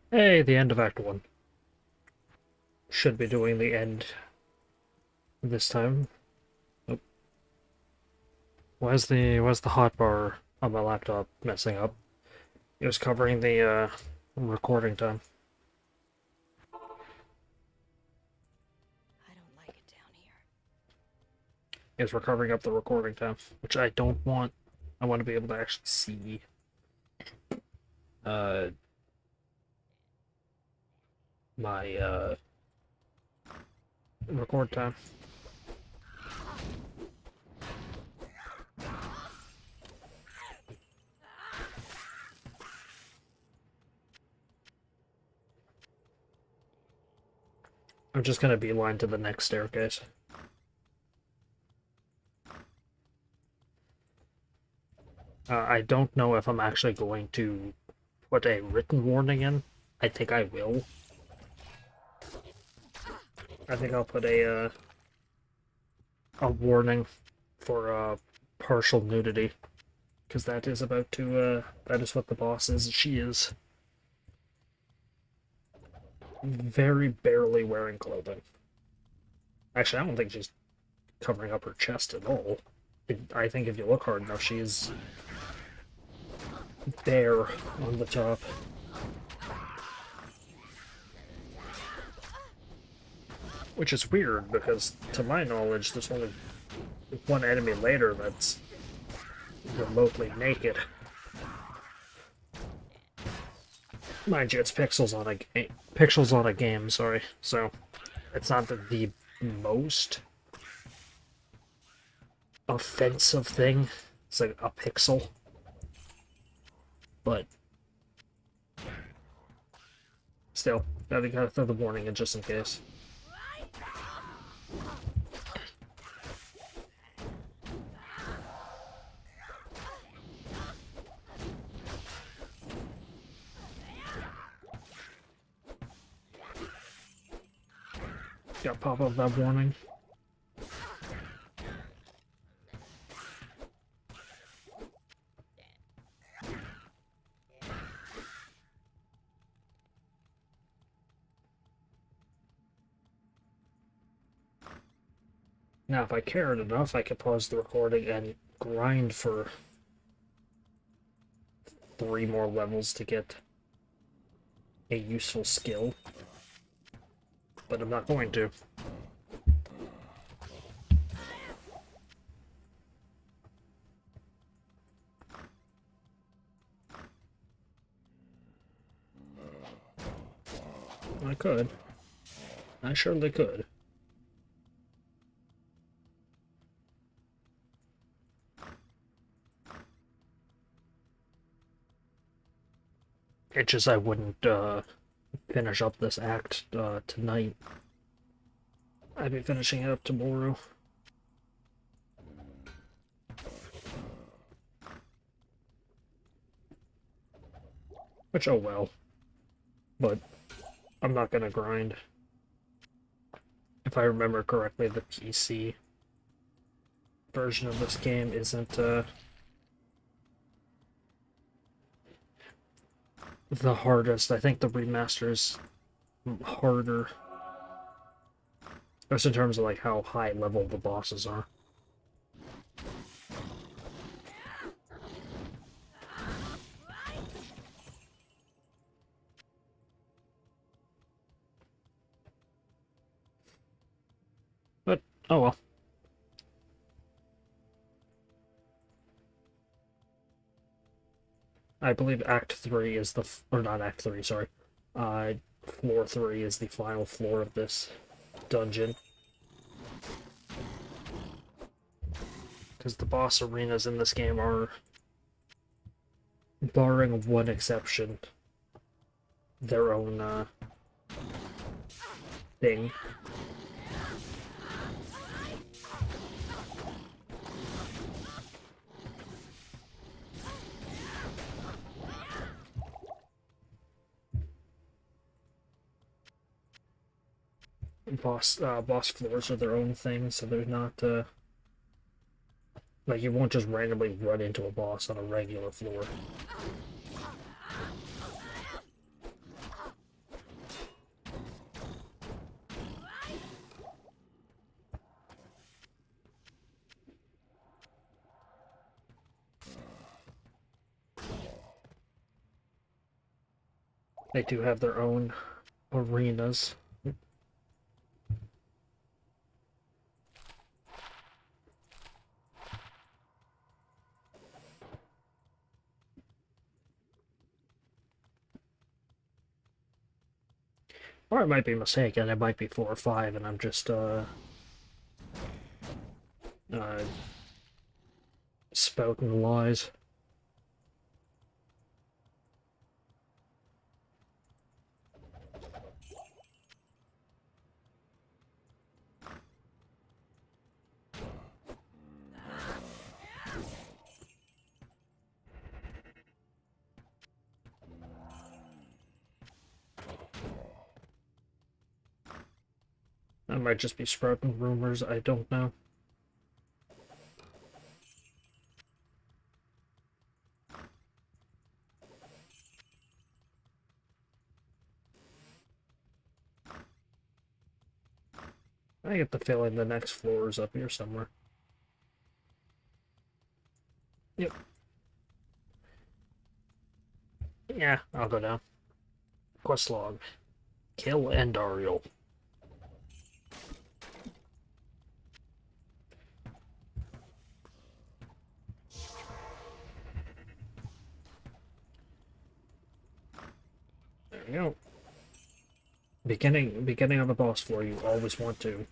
Hey, the end of Act 1. Should be doing the end this time. Oh, why's the hotbar on my laptop messing up? It was covering the recording time. I don't like it down here. It's recovering up the recording time, which I don't want. I want to be able to actually see uh my record time. I'm just gonna beeline to the next staircase. I don't know if I'm actually going to put a written warning in. I think I will. I think I'll put a warning for partial nudity, because that is about to that is what the boss is. She is very barely wearing clothing. Actually, I don't think she's covering up her chest at all. I think if you look hard enough, she is bare on the top. Which is weird, because to my knowledge, there's only one enemy later that's remotely naked. Mind you, it's pixels on a game, sorry. So it's not the most offensive thing. It's like a pixel. But still, gotta throw the warning in just in case. Gotta pop up that warning. Now, if I cared enough, I could pause the recording and grind for 3 more levels to get a useful skill. But I'm not going to. I could. I surely could. It's just I wouldn't finish up this act tonight. I'd be finishing it up tomorrow. Which, oh well. But I'm not gonna grind. If I remember correctly, the PC version of this game isn't the hardest. I think the remaster's harder. Just in terms of like how high level the bosses are. But oh well. I believe Act 3 is or not Act 3, sorry. Floor 3 is the final floor of this dungeon. Because the boss arenas in this game are, barring one exception, their own thing. Boss floors are their own thing, so they're not like you won't just randomly run into a boss on a regular floor. They do have their own arenas. Or I might be mistaken, it might be 4 or 5, and I'm just, spouting lies. I might just be sprouting rumors, I don't know. I get the feeling the next floor is up here somewhere. Yep. Yeah, I'll go down. Quest log. Kill Endariel. There we go. Beginning on the boss floor, you always want to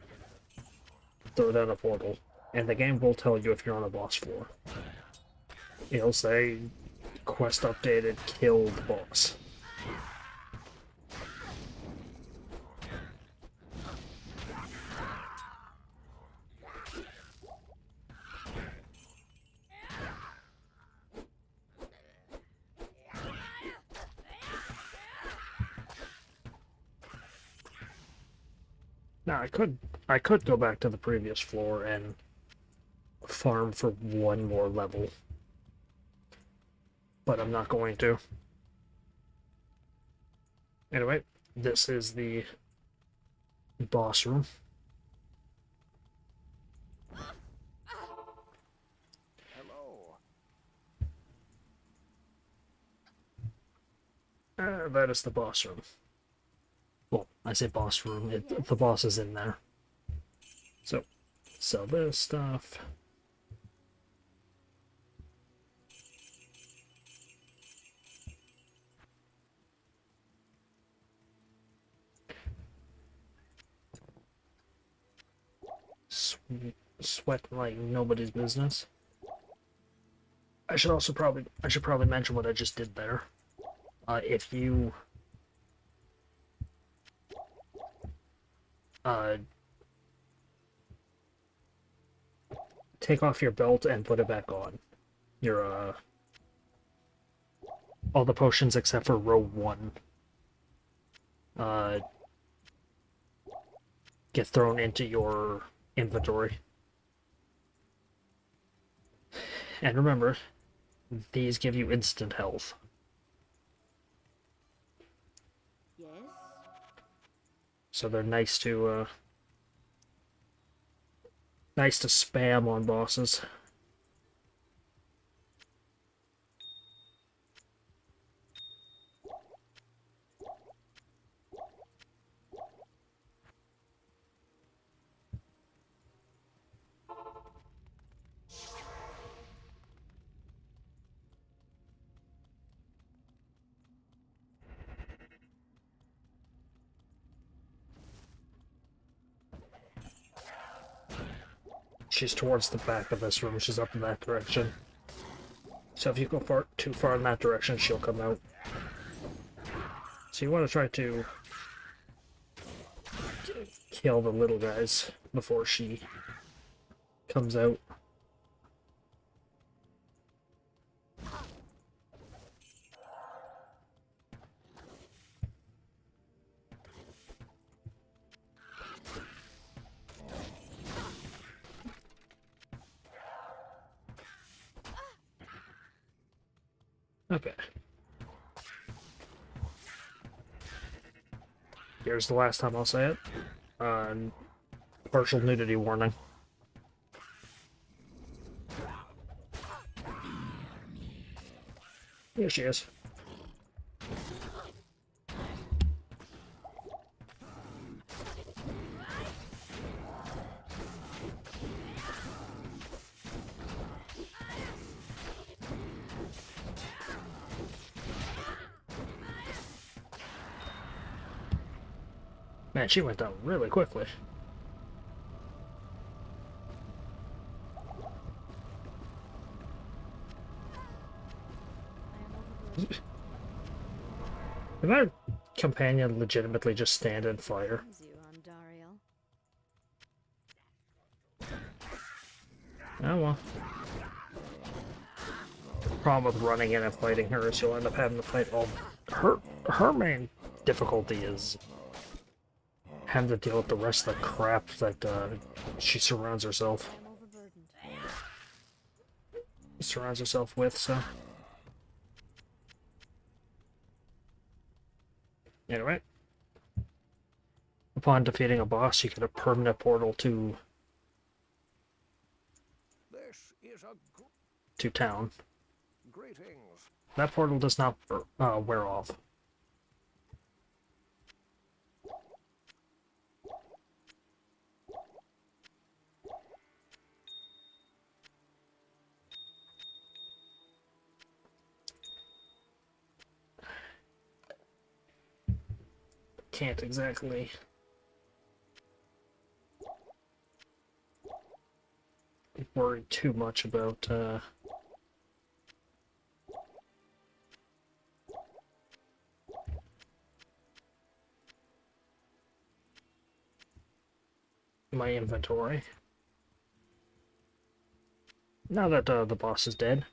throw down a portal, and the game will tell you if you're on a boss floor. It'll say, quest updated, kill the boss. Now I could go back to the previous floor and farm for one more level, but I'm not going to. Anyway, this is the boss room. Hello. That is the boss room. Well, I say boss room, the boss is in there. So, sell this stuff. Sweat like nobody's business. I should probably mention what I just did there. If you take off your belt and put it back on, your all the potions except for row 1 get thrown into your inventory. And remember, these give you instant health. Yes? So they're nice to spam on bosses. She's towards the back of this room. She's up in that direction. So if you go too far in that direction, she'll come out. So you want to try to kill the little guys before she comes out. Okay. Here's the last time I'll say it. Partial nudity warning. Here she is. Man, she went down really quickly. Did my companion legitimately just stand and fire? Oh well. The problem with running in and fighting her is you'll end up having to fight all... Her main difficulty is having to deal with the rest of the crap that she surrounds herself with, so... Anyway. Upon defeating a boss, you get a permanent portal to town. Greetings. That portal does not wear off. Can't exactly worry too much about my inventory. Now that the boss is dead,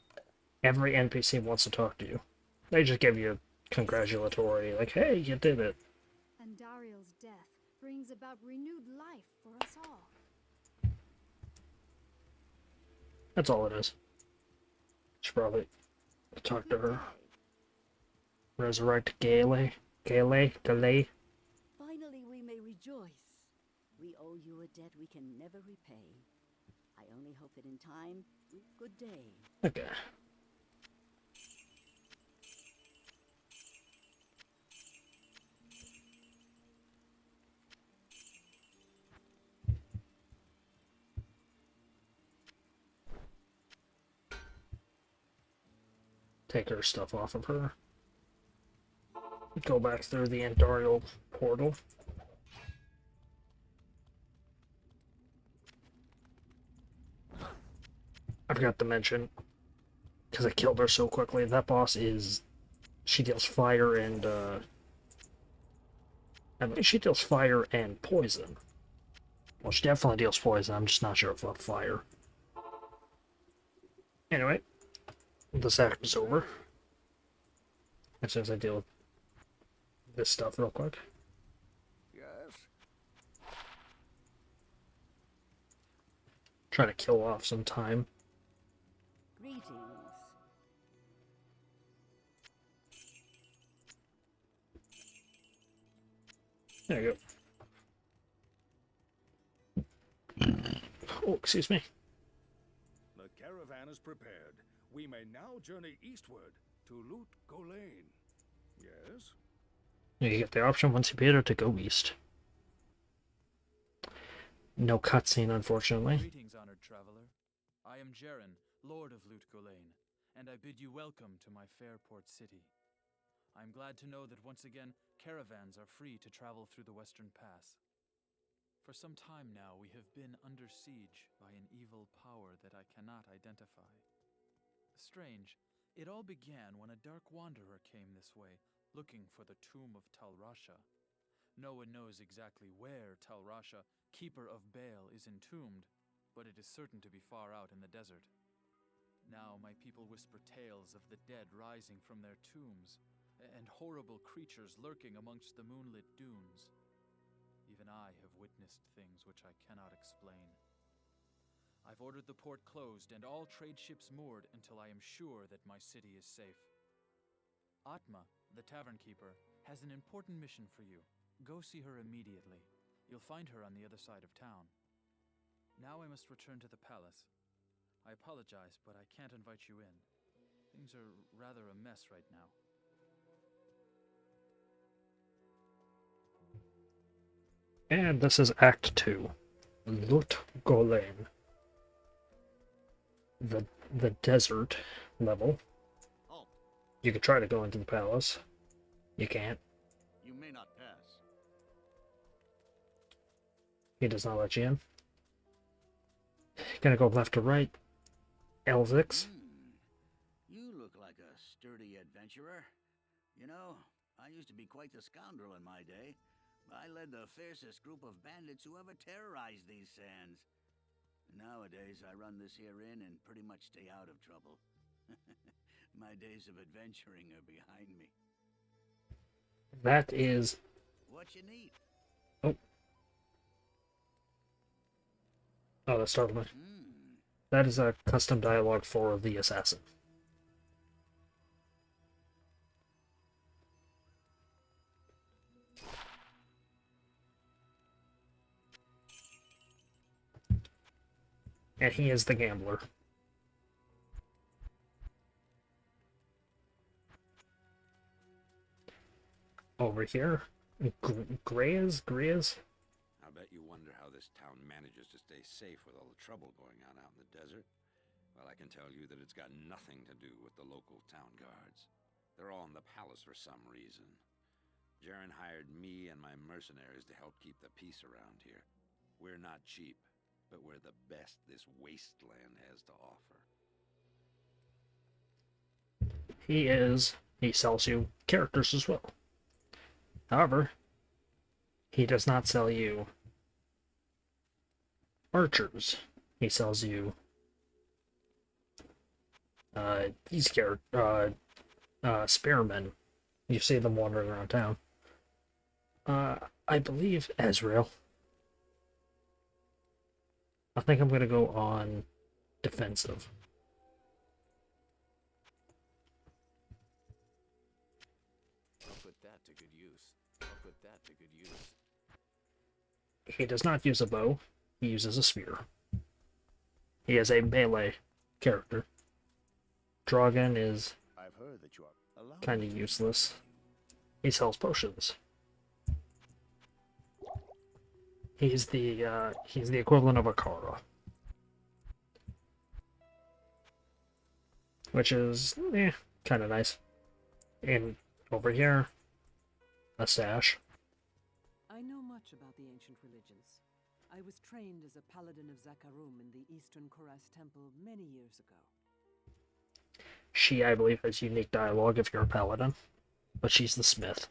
every NPC wants to talk to you. They just give you congratulatory, like, hey, you did it. And Dariel's death brings about renewed life for us all. That's all it is. Should probably talk to her. Resurrect Gale. Finally we may rejoice. We owe you a debt we can never repay. I only hope that in time, good day. Okay. Take her stuff off of her. Go back through the Andariel portal. I forgot to mention, because I killed her so quickly, that boss is... She deals fire and, I mean, she deals fire and poison. Well, she definitely deals poison, I'm just not sure about fire. Anyway, this act is over. As soon as I deal with this stuff real quick. Yes. Try to kill off some time. Greetings. There you go. Oh, excuse me. The caravan is prepared. We may now journey eastward to Loot Golain. Yes? You get the option once you beat her to go east. No cutscene, unfortunately. Greetings, honored traveler. I am Jaren, Lord of Loot Golain, and I bid you welcome to my fair port city. I am glad to know that once again, caravans are free to travel through the Western Pass. For some time now, we have been under siege by an evil power that I cannot identify. Strange, it all began when a dark wanderer came this way, looking for the tomb of Talrasha. No one knows exactly where Talrasha, keeper of Baal, is entombed, but it is certain to be far out in the desert. Now my people whisper tales of the dead rising from their tombs, and horrible creatures lurking amongst the moonlit dunes. Even I have witnessed things which I cannot explain. I've ordered the port closed and all trade ships moored until I am sure that my city is safe. Atma, the tavern keeper, has an important mission for you. Go see her immediately. You'll find her on the other side of town. Now I must return to the palace. I apologize, but I can't invite you in. Things are rather a mess right now. And this is Act 2. Loot Golain. The desert level. Halt. You could try to go into the palace. You can't. You may not pass. He does not let you in. Gonna go left to right. L6. You look like a sturdy adventurer. You know, I used to be quite the scoundrel in my day. I led the fiercest group of bandits who ever terrorized these sands. Nowadays, I run this here inn and pretty much stay out of trouble. My days of adventuring are behind me. That is... What you need? Oh. Oh, that startled me. That is a custom dialogue for the assassin. And he is the gambler. Over here, Greas? I bet you wonder how this town manages to stay safe with all the trouble going on out in the desert. Well, I can tell you that it's got nothing to do with the local town guards. They're all in the palace for some reason. Jaren hired me and my mercenaries to help keep the peace around here. We're not cheap, but we're the best this wasteland has to offer. He sells you characters as well. However, he does not sell you archers. He sells you these spearmen. You see them wandering around town. I believe Ezreal. I think I'm gonna go on defensive. I'll put that to good use. He does not use a bow. He uses a spear. He is a melee character. Dragon is I've heard that you are allowed. kind of useless. He sells potions. He's the equivalent of a Kara, which is kind of nice. And over here, a sash. I know much about the ancient religions. I was trained as a paladin of Zakarum in the Eastern Koras Temple many years ago. She, I believe, has unique dialogue if you're a paladin, but she's the smith.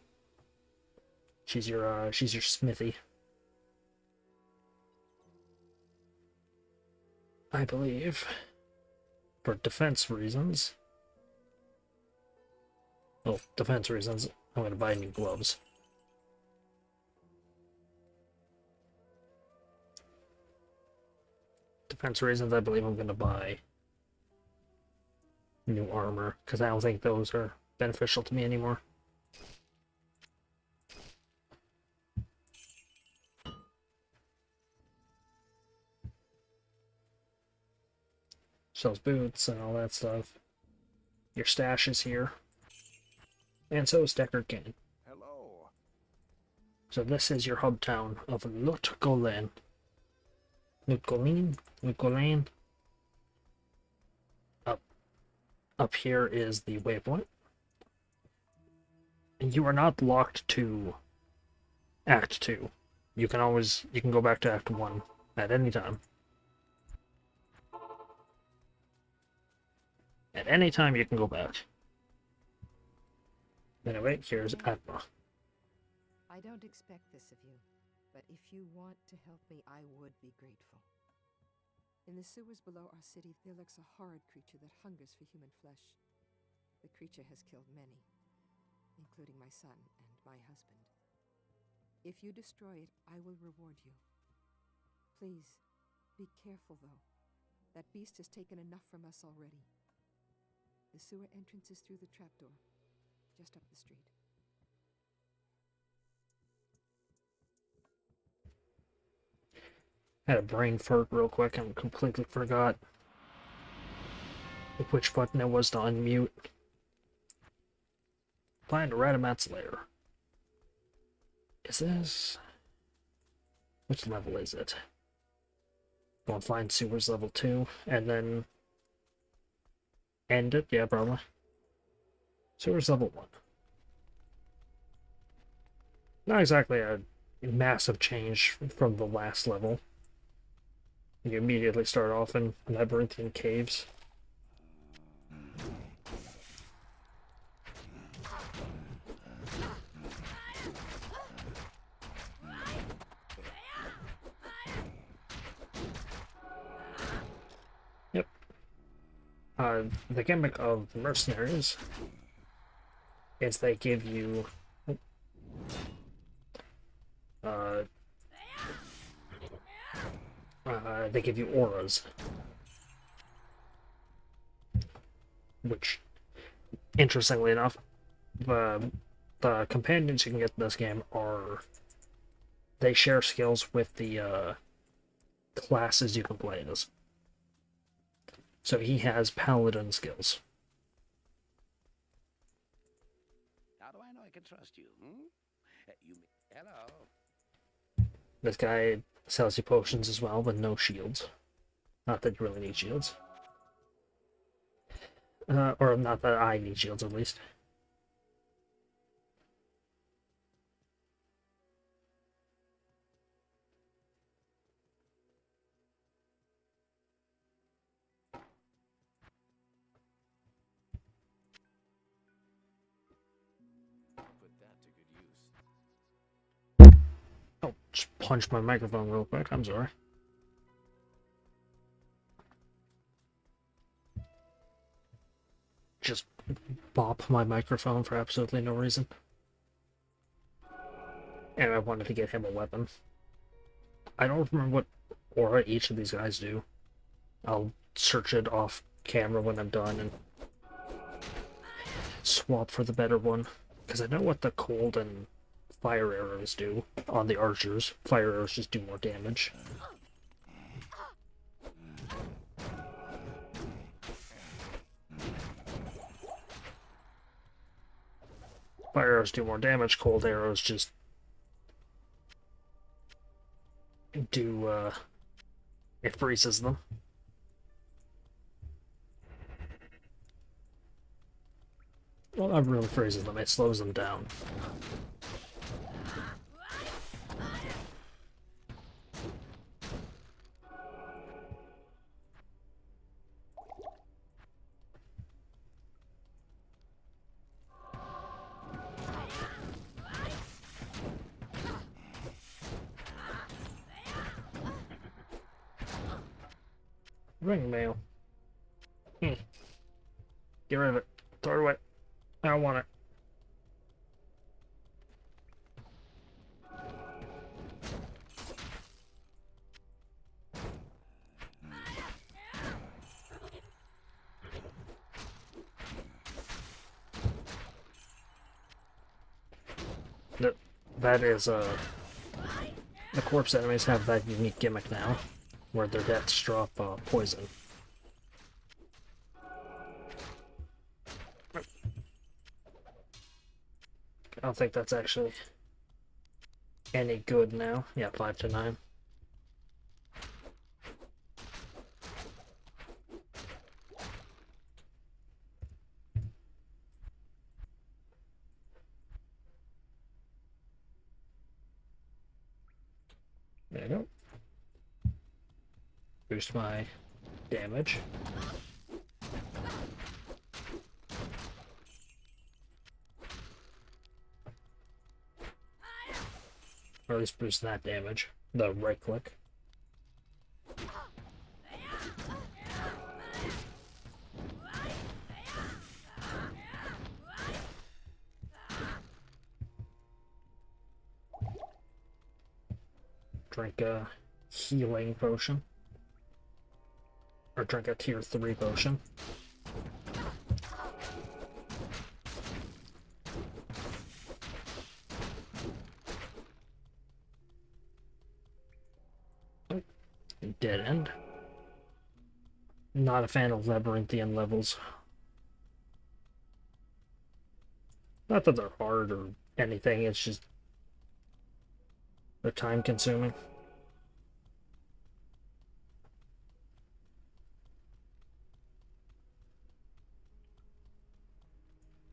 She's your smithy. I believe, for defense reasons. Well, defense reasons, I'm going to buy new gloves. Defense reasons, I believe I'm going to buy new armor, because I don't think those are beneficial to me anymore. Sells boots and all that stuff. Your stash is here. And so is Deckard Cain. Hello. So this is your hub town of Lutgolan. Lutgolan. Up here is the waypoint. And you are not locked to Act 2. You can go back to Act 1 at any time. At any time you can go back. Anyway, here's Atma. I don't expect this of you, but if you want to help me, I would be grateful. In the sewers below our city, there lurks a horrid creature that hungers for human flesh. The creature has killed many, including my son and my husband. If you destroy it, I will reward you. Please, be careful, though. That beast has taken enough from us already. The sewer entrance is through the trapdoor, just up the street. Had a brain fart real quick and completely forgot which button it was to unmute. Applying to Radamat's lair. Is this... Which level is it? Go and find sewers level 2, and then... end it? Yeah, probably. Sewers level 1. Not exactly a massive change from the last level. You immediately start off in labyrinthian caves. Yep. The gimmick of the mercenaries is they give you they give you auras, which, interestingly enough, the companions you can get in this game they share skills with the classes you can play as. So he has paladin skills. How do I know I can trust you? Hello. This guy sells you potions as well, but no shields. Not that you really need shields. Or not that I need shields, at least. Oh, just punch my microphone real quick. I'm sorry. Just bop my microphone for absolutely no reason. And I wanted to get him a weapon. I don't remember what aura each of these guys do. I'll search it off camera when I'm done and swap for the better one. Because I know what the cold and fire arrows do on the archers. Fire arrows just do more damage. Fire arrows do more damage, cold arrows just do, it freezes them. Well, not really freezes them, it slows them down. Ring mail. Get rid of it. Throw it away. I don't want it. That is, the corpse enemies have that unique gimmick now, where their deaths drop, poison. I don't think that's actually any good now. Yeah, 5 to 9. There you go. Boost my damage. Or at least boost that damage. The right click. Drink a healing potion. Or drink a tier 3 potion. Oh, dead end. Not a fan of labyrinthian levels. Not that they're hard or anything, it's just they're time consuming.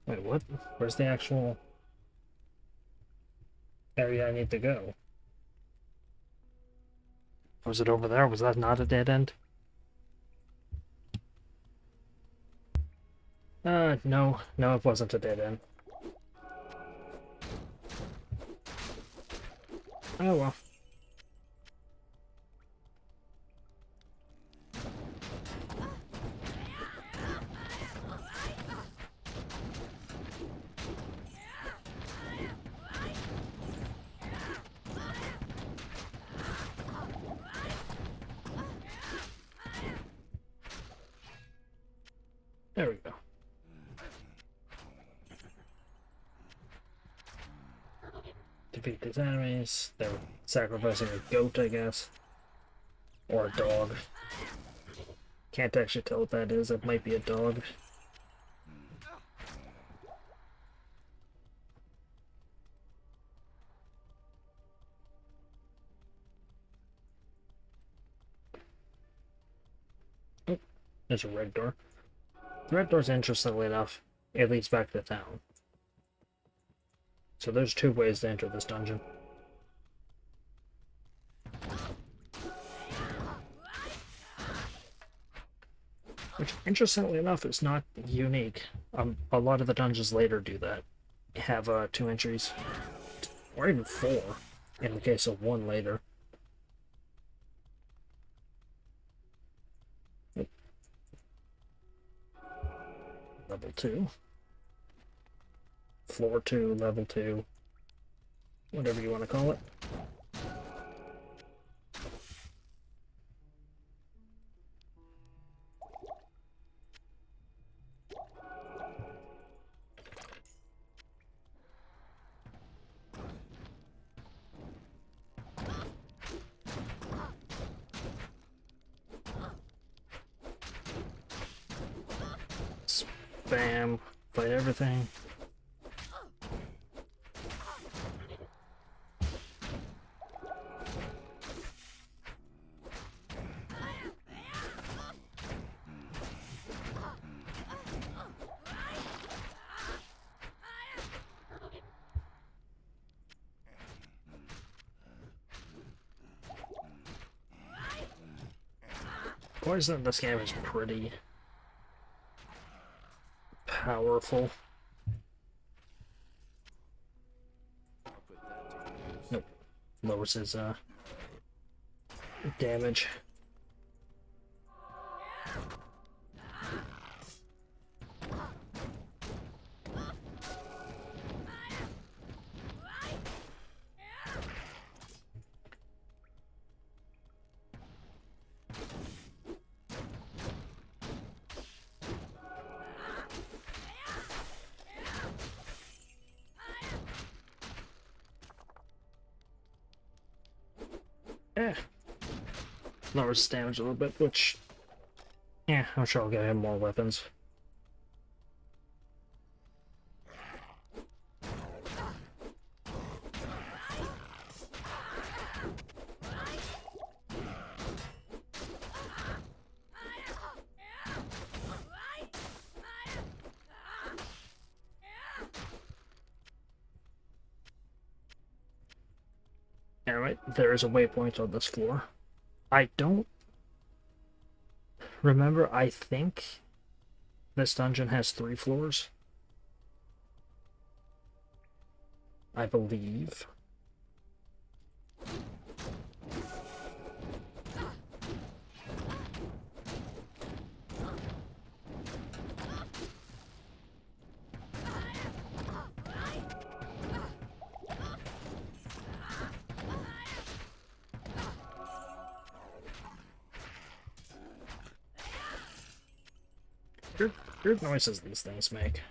Wait, what? Where's the actual area I need to go? Was it over there? Was that not a dead end? No. No, it wasn't a dead end. Oh well. There we go. Defeat these enemies. They're sacrificing a goat, I guess. Or a dog. Can't actually tell what that is. It might be a dog. Oh, there's a red door. The red door's, interestingly enough, it leads back to town. So there's two ways to enter this dungeon. Which, interestingly enough, is not unique. A lot of the dungeons later do that. Have 2 entries. Or even 4, in the case of one later. Level 2. Floor 2, level 2. Whatever you want to call it. Spam, fight everything. Poison in this game is pretty powerful. Nope. Lowers his damage. Lowers his damage a little bit, which, yeah, I'm sure I'll get him more weapons. Alright, there is a waypoint on this floor. I don't remember, I think this dungeon has 3 floors. I believe. Weird noises these things make.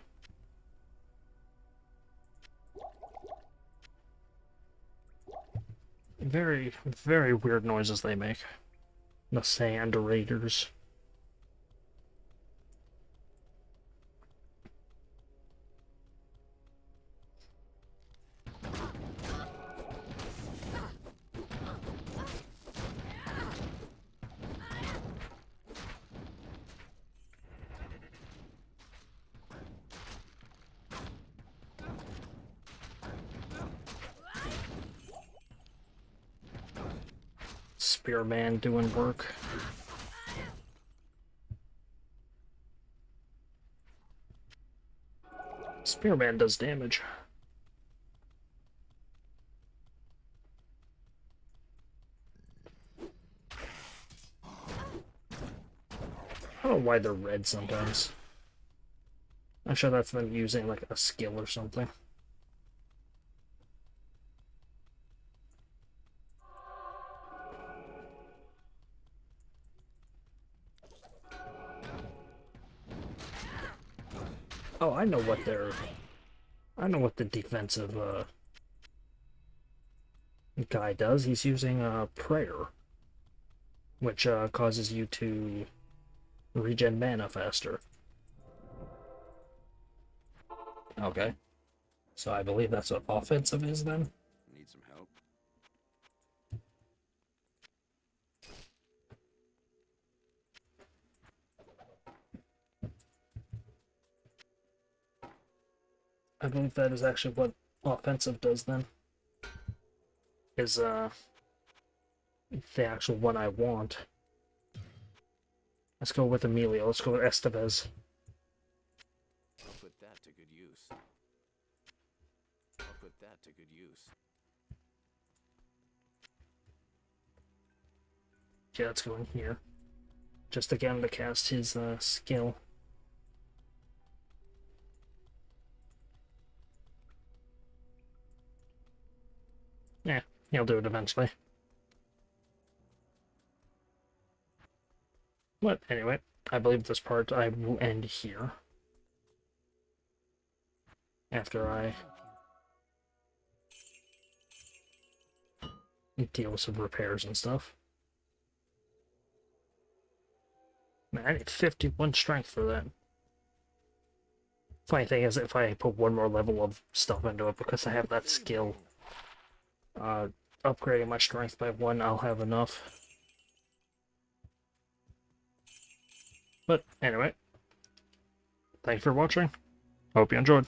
Very, very weird noises they make. The sand raiders. Spearman doing work. Spearman does damage. I don't know why they're red sometimes. I'm sure that's them using like a skill or something. Oh, I know what they're... I know what the defensive guy does. He's using prayer, which causes you to regen mana faster. Okay. So I believe that's what offensive is then? Need some help? I believe that is actually what offensive does then. Is the actual one I want. Let's go with Emilio. Let's go with Estevez. I'll put that to good use. I'll put that to good use. Yeah, let's go in here. Just again to cast his skill. Yeah, he'll do it eventually. But anyway, I believe this part I will end here. After I deal with some repairs and stuff. Man, I need 51 strength for that. Funny thing is, if I put one more level of stuff into it, because I have that skill, upgrading my strength by 1, I'll have enough. But anyway, thanks for watching. Hope you enjoyed.